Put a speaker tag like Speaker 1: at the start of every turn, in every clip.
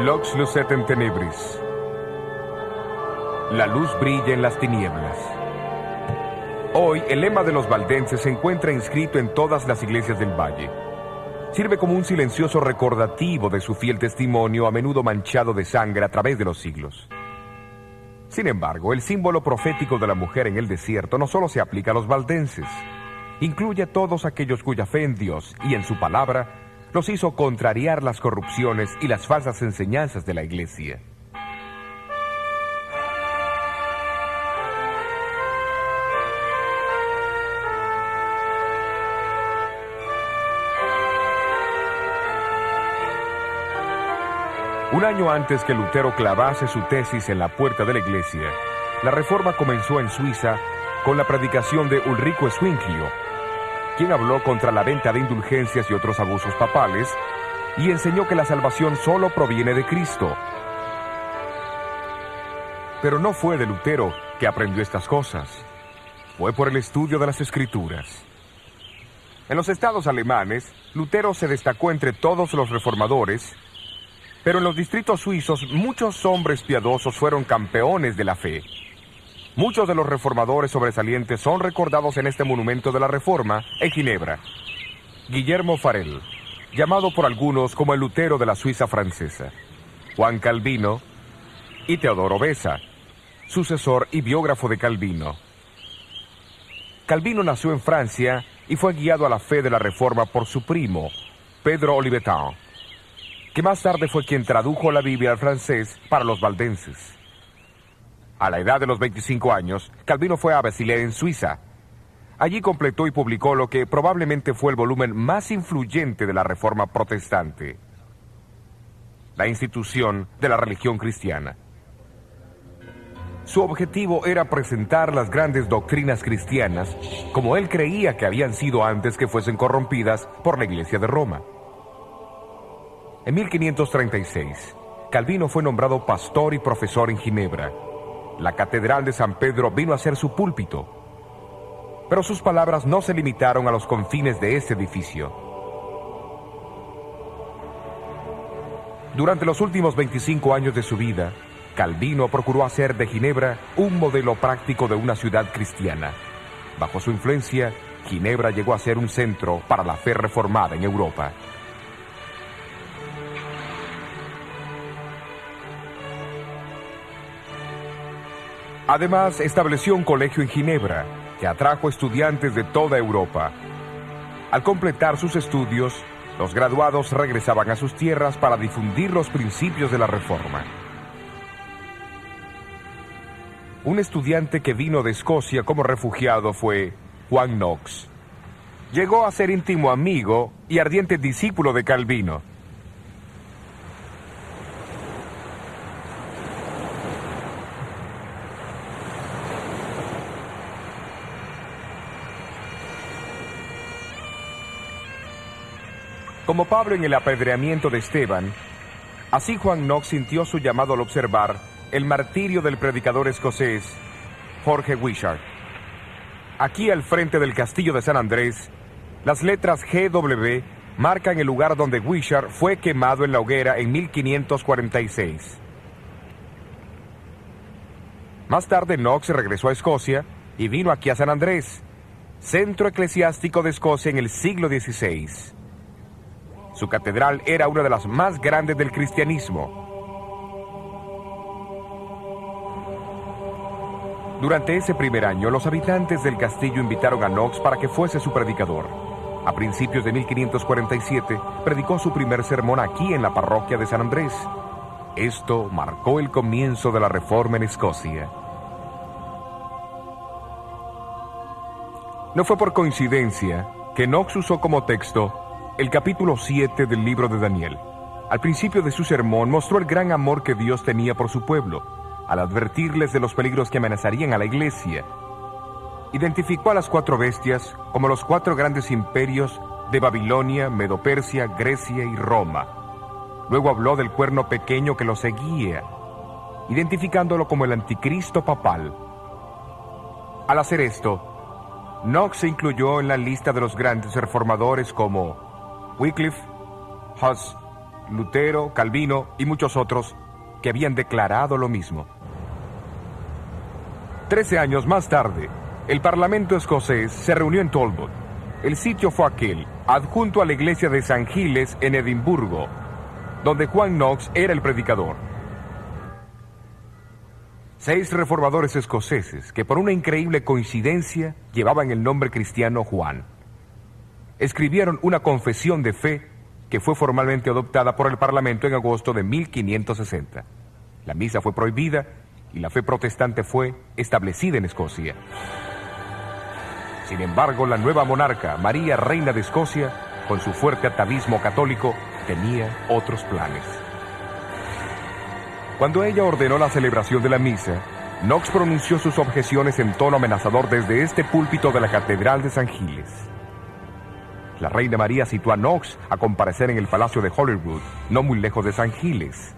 Speaker 1: Lux lucet in tenebris. La luz brilla en las tinieblas. Hoy, el lema de los valdenses se encuentra inscrito en todas las iglesias del valle. Sirve como un silencioso recordativo de su fiel testimonio, a menudo manchado de sangre a través de los siglos. Sin embargo, el símbolo profético de la mujer en el desierto no solo se aplica a los valdenses, incluye a todos aquellos cuya fe en Dios y en su palabra los hizo contrariar las corrupciones y las falsas enseñanzas de la iglesia. Un año antes que Lutero clavase su tesis en la puerta de la iglesia, la reforma comenzó en Suiza con la predicación de Ulrico Zwinglio, quien habló contra la venta de indulgencias y otros abusos papales y enseñó que la salvación solo proviene de Cristo. Pero no fue de Lutero que aprendió estas cosas, fue por el estudio de las Escrituras. En los estados alemanes, Lutero se destacó entre todos los reformadores, pero en los distritos suizos muchos hombres piadosos fueron campeones de la fe. Muchos de los reformadores sobresalientes son recordados en este monumento de la Reforma en Ginebra. Guillermo Farel, llamado por algunos como el Lutero de la Suiza francesa. Juan Calvino y Teodoro Beza, sucesor y biógrafo de Calvino. Calvino nació en Francia y fue guiado a la fe de la Reforma por su primo, Pedro Olivetan, que más tarde fue quien tradujo la Biblia al francés para los valdenses. A la edad de los 25 años, Calvino fue a Basilea en Suiza. Allí completó y publicó lo que probablemente fue el volumen más influyente de la Reforma protestante, la institución de la religión cristiana. Su objetivo era presentar las grandes doctrinas cristianas como él creía que habían sido antes que fuesen corrompidas por la Iglesia de Roma. En 1536, Calvino fue nombrado pastor y profesor en Ginebra. La Catedral de San Pedro vino a ser su púlpito. Pero sus palabras no se limitaron a los confines de este edificio. Durante los últimos 25 años de su vida, Calvino procuró hacer de Ginebra un modelo práctico de una ciudad cristiana. Bajo su influencia, Ginebra llegó a ser un centro para la fe reformada en Europa. Además, estableció un colegio en Ginebra que atrajo estudiantes de toda Europa. Al completar sus estudios, los graduados regresaban a sus tierras para difundir los principios de la Reforma. Un estudiante que vino de Escocia como refugiado fue Juan Knox. Llegó a ser íntimo amigo y ardiente discípulo de Calvino. Como Pablo en el apedreamiento de Esteban, así Juan Knox sintió su llamado al observar el martirio del predicador escocés Jorge Wishart. Aquí al frente del castillo de San Andrés, las letras GW marcan el lugar donde Wishart fue quemado en la hoguera en 1546. Más tarde Knox regresó a Escocia y vino aquí a San Andrés, centro eclesiástico de Escocia en el siglo XVI. Su catedral era una de las más grandes del cristianismo. Durante ese primer año, los habitantes del castillo invitaron a Knox para que fuese su predicador. A principios de 1547, predicó su primer sermón aquí en la parroquia de San Andrés. Esto marcó el comienzo de la Reforma en Escocia. No fue por coincidencia que Knox usó como texto el capítulo 7 del libro de Daniel. Al principio de su sermón mostró el gran amor que Dios tenía por su pueblo, al advertirles de los peligros que amenazarían a la iglesia. Identificó a las 4 bestias como los 4 grandes imperios de Babilonia, Medo-Persia, Grecia y Roma. Luego habló del cuerno pequeño que lo seguía, identificándolo como el anticristo papal. Al hacer esto, Knox se incluyó en la lista de los grandes reformadores como Wycliffe, Huss, Lutero, Calvino y muchos otros que habían declarado lo mismo. 13 años más tarde, el Parlamento escocés se reunió en Talbot. El sitio fue aquel, adjunto a la iglesia de San Giles en Edimburgo, donde Juan Knox era el predicador. 6 reformadores escoceses que por una increíble coincidencia llevaban el nombre cristiano Juan, escribieron una confesión de fe que fue formalmente adoptada por el Parlamento en agosto de 1560. La misa fue prohibida y la fe protestante fue establecida en Escocia. Sin embargo, la nueva monarca, María, reina de Escocia, con su fuerte atavismo católico, tenía otros planes. Cuando ella ordenó la celebración de la misa, Knox pronunció sus objeciones en tono amenazador desde este púlpito de la Catedral de San Giles. La reina María citó a Knox a comparecer en el Palacio de Holyrood, no muy lejos de San Giles.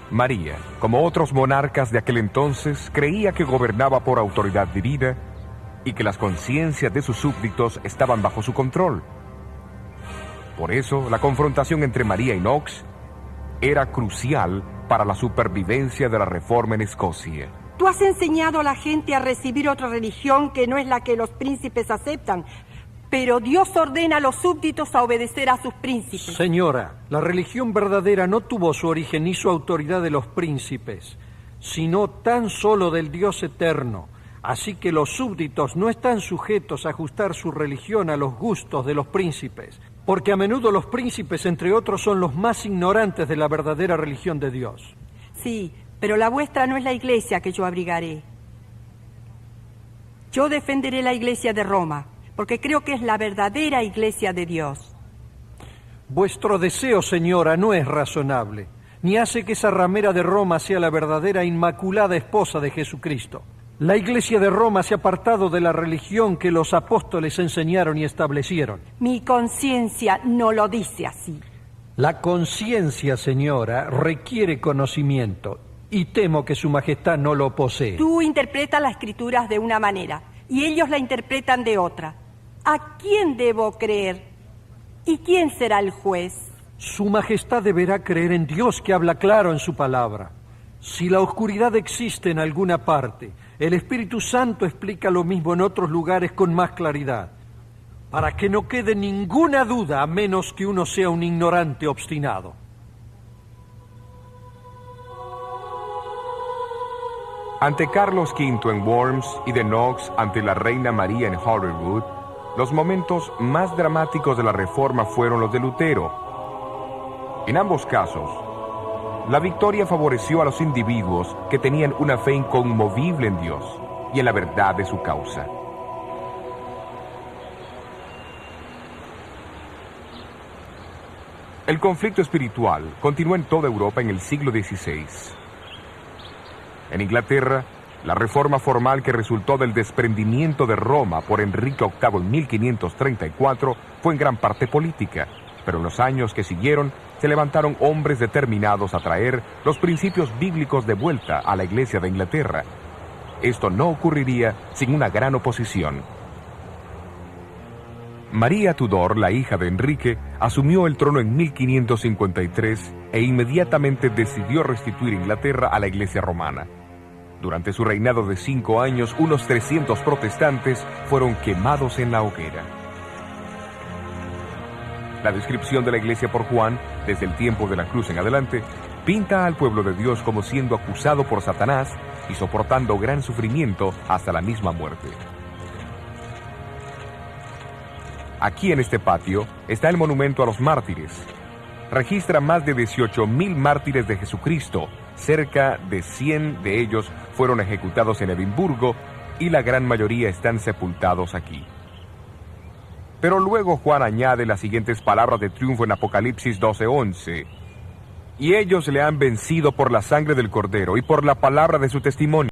Speaker 1: María, como otros monarcas de aquel entonces, creía que gobernaba por autoridad divina y que las conciencias de sus súbditos estaban bajo su control. Por eso, la confrontación entre María y Knox era crucial para la supervivencia de la reforma en Escocia.
Speaker 2: Tú has enseñado a la gente a recibir otra religión que no es la que los príncipes aceptan, pero Dios ordena a los súbditos a obedecer a sus príncipes.
Speaker 3: Señora, la religión verdadera no tuvo su origen ni su autoridad de los príncipes, sino tan solo del Dios eterno. Así que los súbditos no están sujetos a ajustar su religión a los gustos de los príncipes, porque a menudo los príncipes, entre otros, son los más ignorantes de la verdadera religión de Dios.
Speaker 2: Sí, pero la vuestra no es la iglesia que yo abrigaré. Yo defenderé la iglesia de Roma, porque creo que es la verdadera iglesia de Dios.
Speaker 3: Vuestro deseo, señora, no es razonable, ni hace que esa ramera de Roma sea la verdadera inmaculada esposa de Jesucristo. La iglesia de Roma se ha apartado de la religión que los apóstoles enseñaron y establecieron.
Speaker 2: Mi conciencia no lo dice así.
Speaker 3: La conciencia, señora, requiere conocimiento, y temo que su majestad no lo posee.
Speaker 2: Tú interpretas las escrituras de una manera, y ellos la interpretan de otra. ¿A quién debo creer? ¿Y quién será el juez?
Speaker 3: Su majestad deberá creer en Dios, que habla claro en su palabra. Si la oscuridad existe en alguna parte, el Espíritu Santo explica lo mismo en otros lugares con más claridad, para que no quede ninguna duda, a menos que uno sea un ignorante obstinado.
Speaker 1: Ante Carlos V en Worms y de Knox ante la reina María en Holyrood, los momentos más dramáticos de la reforma fueron los de Lutero. En ambos casos, la victoria favoreció a los individuos que tenían una fe inconmovible en Dios y en la verdad de su causa. El conflicto espiritual continuó en toda Europa en el siglo XVI. En Inglaterra, la reforma formal que resultó del desprendimiento de Roma por Enrique VIII en 1534 fue en gran parte política, pero en los años que siguieron se levantaron hombres determinados a traer los principios bíblicos de vuelta a la Iglesia de Inglaterra. Esto no ocurriría sin una gran oposición. María Tudor, la hija de Enrique, asumió el trono en 1553 e inmediatamente decidió restituir Inglaterra a la Iglesia romana. Durante su reinado de 5 años, unos 300 protestantes fueron quemados en la hoguera. La descripción de la Iglesia por Juan, desde el tiempo de la cruz en adelante, pinta al pueblo de Dios como siendo acusado por Satanás y soportando gran sufrimiento hasta la misma muerte. Aquí en este patio está el monumento a los mártires. Registra más de 18,000 mártires de Jesucristo. Cerca de 100 de ellos fueron ejecutados en Edimburgo y la gran mayoría están sepultados aquí. Pero luego Juan añade las siguientes palabras de triunfo en Apocalipsis 12:11. Y ellos le han vencido por la sangre del Cordero y por la palabra de su testimonio.